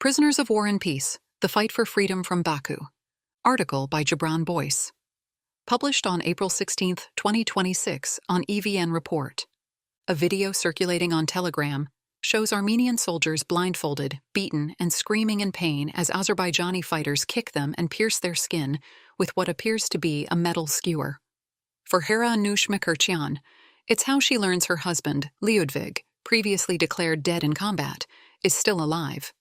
Prisoners of War and Peace, The Fight for Freedom from Baku. Article by Gibran Boyce. Published on April 16, 2026 on EVN Report. A video circulating on Telegram shows Armenian soldiers blindfolded, beaten, and screaming in pain as Azerbaijani fighters kick them and pierce their skin with what appears to be a metal skewer. For Harrowing, it's how she learns her husband, Lyudvig, previously declared dead in combat, is still alive.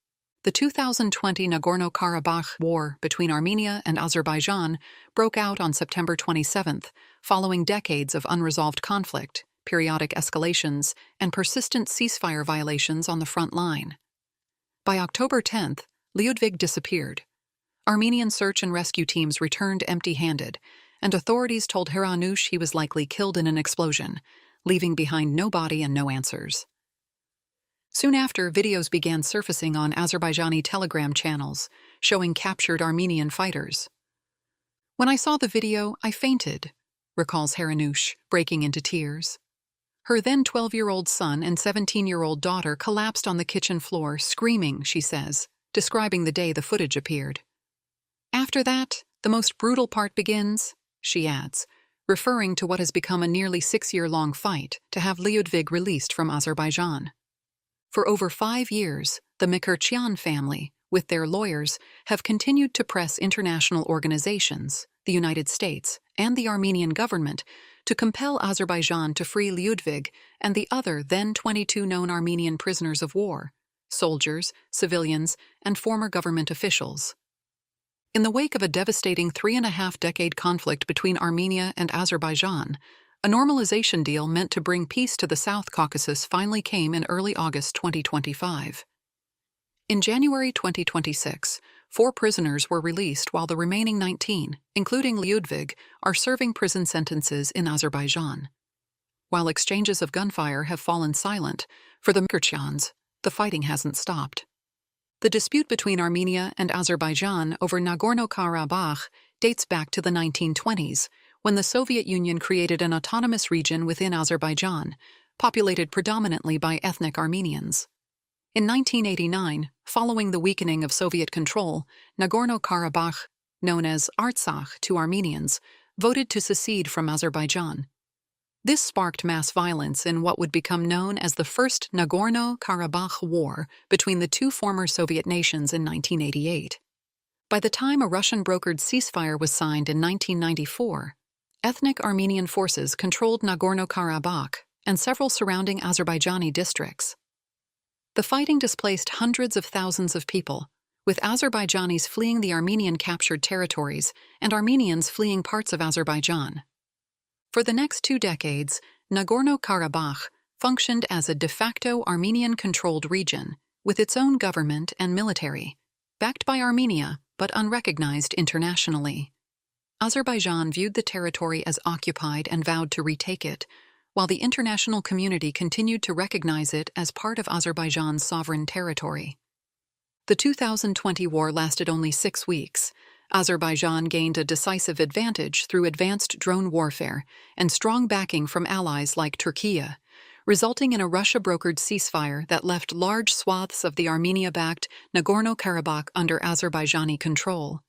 The 2020 Nagorno-Karabakh war between Armenia and Azerbaijan broke out on September 27, following decades of unresolved conflict, periodic escalations, and persistent ceasefire violations on the front line. By October 10, Lyudvig disappeared. Armenian search and rescue teams returned empty-handed, and authorities told Harrowing he was likely killed in an explosion, leaving behind no body and no answers. Soon after, videos began surfacing on Azerbaijani Telegram channels, showing captured Armenian fighters. "When I saw the video, I fainted," recalls Harrowing, breaking into tears. Her then 12-year-old son and 17-year-old daughter collapsed on the kitchen floor, screaming, she says, describing the day the footage appeared. "After that, the most brutal part begins," she adds, referring to what has become a nearly 6-year-long fight to have Lyudvig released from Azerbaijan. For over 5 years, the Mkrtchyan family, with their lawyers, have continued to press international organizations, the United States, and the Armenian government to compel Azerbaijan to free Lyudvig and the other then 22 known Armenian prisoners of war, soldiers, civilians, and former government officials. In the wake of a devastating 3.5-decade conflict between Armenia and Azerbaijan, a normalization deal meant to bring peace to the South Caucasus finally came in early August 2025. In January 2026, 4 prisoners were released while the remaining 19, including Lyudvig, are serving prison sentences in Azerbaijan. While exchanges of gunfire have fallen silent, for the Mkrtchyans, the fighting hasn't stopped. The dispute between Armenia and Azerbaijan over Nagorno-Karabakh dates back to the 1920s, when the Soviet Union created an autonomous region within Azerbaijan, populated predominantly by ethnic Armenians. In 1989, following the weakening of Soviet control, Nagorno-Karabakh, known as Artsakh to Armenians, voted to secede from Azerbaijan. This sparked mass violence in what would become known as the First Nagorno-Karabakh War between the two former Soviet nations in 1988. By the time a Russian-brokered ceasefire was signed in 1994, ethnic Armenian forces controlled Nagorno-Karabakh and several surrounding Azerbaijani districts. The fighting displaced hundreds of thousands of people, with Azerbaijanis fleeing the Armenian-captured territories and Armenians fleeing parts of Azerbaijan. For the next 2 decades, Nagorno-Karabakh functioned as a de facto Armenian-controlled region, with its own government and military, backed by Armenia but unrecognized internationally. Azerbaijan viewed the territory as occupied and vowed to retake it, while the international community continued to recognize it as part of Azerbaijan's sovereign territory. The 2020 war lasted only 6 weeks. Azerbaijan gained a decisive advantage through advanced drone warfare and strong backing from allies like Turkey, resulting in a Russia-brokered ceasefire that left large swaths of the Armenia-backed Nagorno-Karabakh under Azerbaijani control.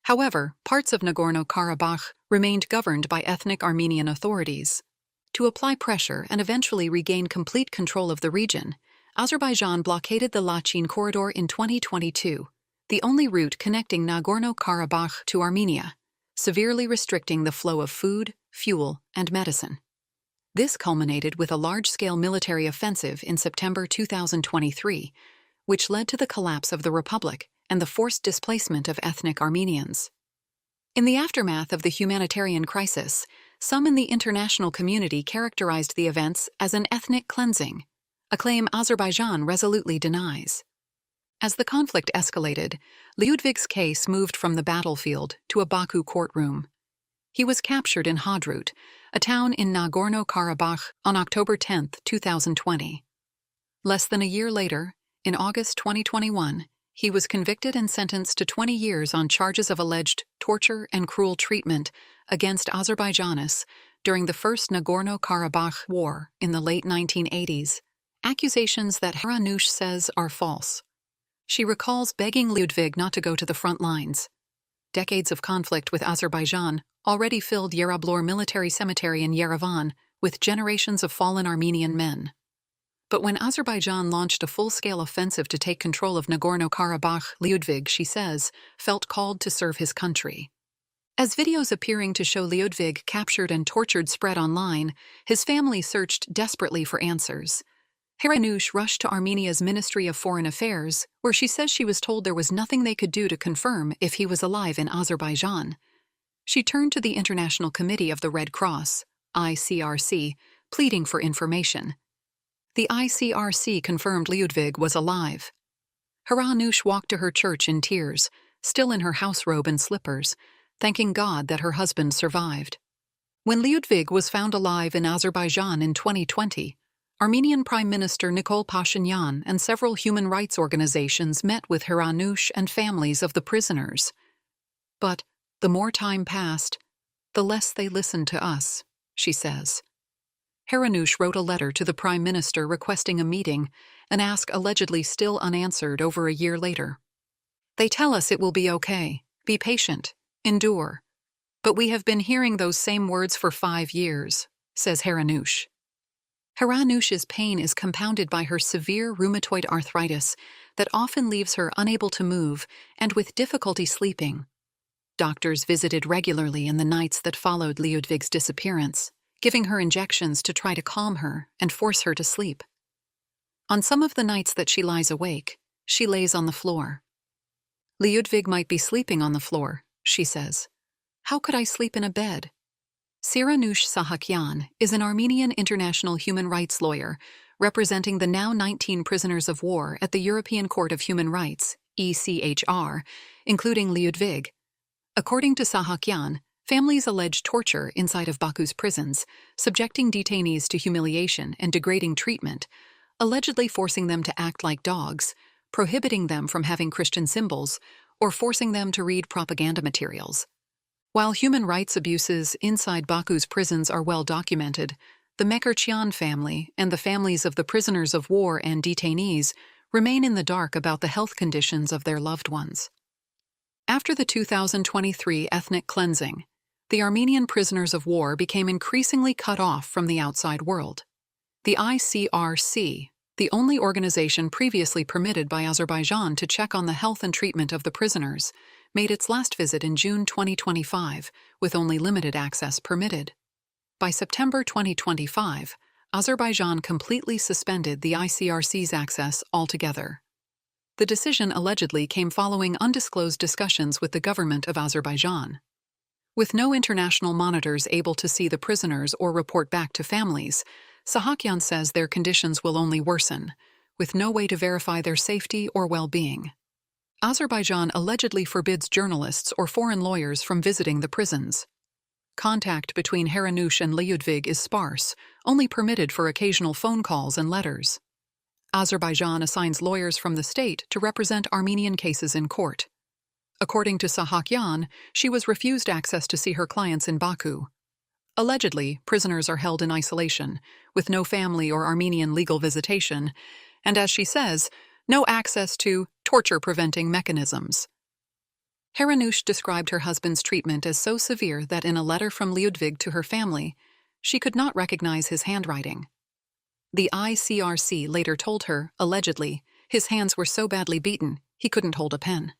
However, parts of Nagorno-Karabakh remained governed by ethnic Armenian authorities. To apply pressure and eventually regain complete control of the region, Azerbaijan blockaded the Lachin corridor in 2022, the only route connecting Nagorno-Karabakh to Armenia, severely restricting the flow of food, fuel, and medicine. This culminated with a large-scale military offensive in September 2023, which led to the collapse of the republic and the forced displacement of ethnic Armenians. In the aftermath of the humanitarian crisis, some in the international community characterized the events as an ethnic cleansing, a claim Azerbaijan resolutely denies. As the conflict escalated, Lyudvig's case moved from the battlefield to a Baku courtroom. He was captured in Hadrut, a town in Nagorno-Karabakh, on October 10, 2020. Less than a year later, in August 2021, he was convicted and sentenced to 20 years on charges of alleged torture and cruel treatment against Azerbaijanis during the First Nagorno-Karabakh War in the late 1980s, accusations that Harrowing says are false. She recalls begging Lyudvig not to go to the front lines. Decades of conflict with Azerbaijan already filled Yerablor military cemetery in Yerevan with generations of fallen Armenian men. But when Azerbaijan launched a full-scale offensive to take control of Nagorno-Karabakh, Lyudvig, she says, felt called to serve his country. As videos appearing to show Lyudvig captured and tortured spread online, his family searched desperately for answers. Haranush rushed to Armenia's Ministry of Foreign Affairs, where she says she was told there was nothing they could do to confirm if he was alive in Azerbaijan. She turned to the International Committee of the Red Cross, ICRC, pleading for information. The ICRC confirmed Lyudvig was alive. Haranush walked to her church in tears, still in her house robe and slippers, thanking God that her husband survived. When Lyudvig was found alive in Azerbaijan in 2020, Armenian Prime Minister Nikol Pashinyan and several human rights organizations met with Haranush and families of the prisoners. But the more time passed, the less they listened to us, she says. Haranush wrote a letter to the Prime Minister requesting a meeting, an ask allegedly still unanswered over a year later. They tell us it will be okay, be patient, endure. But we have been hearing those same words for 5 years, says Haranush. Haranush's pain is compounded by her severe rheumatoid arthritis that often leaves her unable to move and with difficulty sleeping. Doctors visited regularly in the nights that followed Lyudvig's disappearance, giving her injections to try to calm her and force her to sleep. On some of the nights that she lies awake, she lays on the floor. Lyudvig might be sleeping on the floor, she says. How could I sleep in a bed? Siranush Sahakyan is an Armenian international human rights lawyer representing the now 19 prisoners of war at the European Court of Human Rights, ECHR, including Lyudvig. According to Sahakyan, families allege torture inside of Baku's prisons, subjecting detainees to humiliation and degrading treatment, allegedly forcing them to act like dogs, prohibiting them from having Christian symbols, or forcing them to read propaganda materials. While human rights abuses inside Baku's prisons are well documented, the Mekerchian family and the families of the prisoners of war and detainees remain in the dark about the health conditions of their loved ones. After the 2023 ethnic cleansing, the Armenian prisoners of war became increasingly cut off from the outside world. The ICRC, the only organization previously permitted by Azerbaijan to check on the health and treatment of the prisoners, made its last visit in June 2025, with only limited access permitted. By September 2025, Azerbaijan completely suspended the ICRC's access altogether. The decision allegedly came following undisclosed discussions with the government of Azerbaijan. With no international monitors able to see the prisoners or report back to families, Sahakyan says their conditions will only worsen, with no way to verify their safety or well-being. Azerbaijan allegedly forbids journalists or foreign lawyers from visiting the prisons. Contact between Haranush and Lyudvig is sparse, only permitted for occasional phone calls and letters. Azerbaijan assigns lawyers from the state to represent Armenian cases in court. According to Sahakyan, she was refused access to see her clients in Baku. Allegedly, prisoners are held in isolation, with no family or Armenian legal visitation, and as she says, no access to torture-preventing mechanisms. Haranush described her husband's treatment as so severe that in a letter from Lyudvig to her family, she could not recognize his handwriting. The ICRC later told her, allegedly, his hands were so badly beaten, he couldn't hold a pen.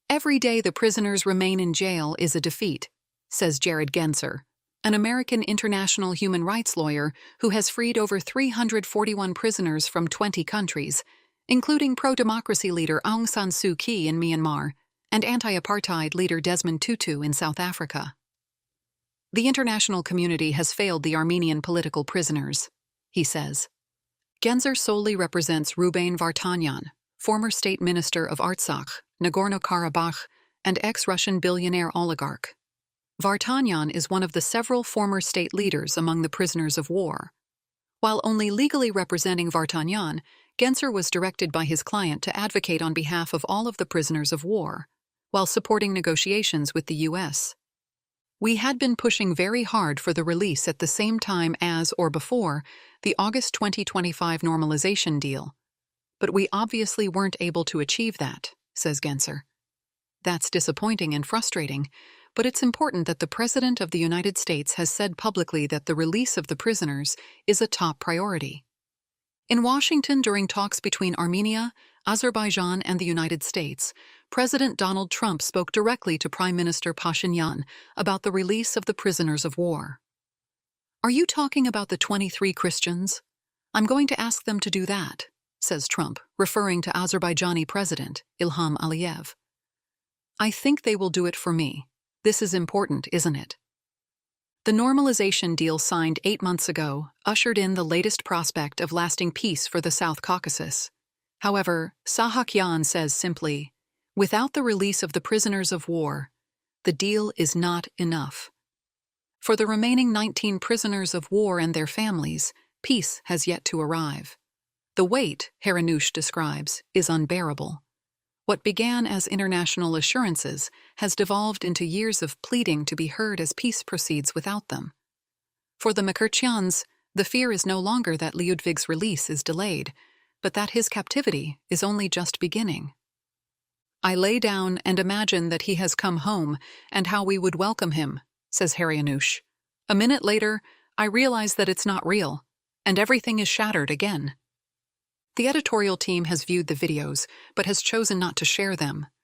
Every day the prisoners remain in jail is a defeat, says Jared Genser, an American international human rights lawyer who has freed over 341 prisoners from 20 countries, including pro-democracy leader Aung San Suu Kyi in Myanmar and anti-apartheid leader Desmond Tutu in South Africa. The international community has failed the Armenian political prisoners, he says. Genzer solely represents Rubain Vartanyan, former state minister of Artsakh, Nagorno-Karabakh, and ex-Russian billionaire oligarch. Vartanyan is one of the several former state leaders among the prisoners of war. While only legally representing Vartanyan, Genser was directed by his client to advocate on behalf of all of the prisoners of war, while supporting negotiations with the U.S. We had been pushing very hard for the release at the same time as or before the August 2025 normalization deal. But we obviously weren't able to achieve that, says Gencer. That's disappointing and frustrating, but it's important that the President of the United States has said publicly that the release of the prisoners is a top priority. In Washington, during talks between Armenia, Azerbaijan, and the United States, President Donald Trump spoke directly to Prime Minister Pashinyan about the release of the prisoners of war. "Are you talking about the 23 Christians? I'm going to ask them to do that," says Trump, referring to Azerbaijani President Ilham Aliyev. "I think they will do it for me. This is important, isn't it?" The normalization deal signed 8 months ago ushered in the latest prospect of lasting peace for the South Caucasus. However, Sahakyan says simply, without the release of the prisoners of war, the deal is not enough. For the remaining 19 prisoners of war and their families, peace has yet to arrive. The wait, Haranoush describes, is unbearable. What began as international assurances has devolved into years of pleading to be heard as peace proceeds without them. For the Makurtyans, the fear is no longer that Lyudvig's release is delayed, but that his captivity is only just beginning. "I lay down and imagine that he has come home and how we would welcome him," says Haranoush. "A minute later, I realize that it's not real, and everything is shattered again." The editorial team has viewed the videos, but has chosen not to share them,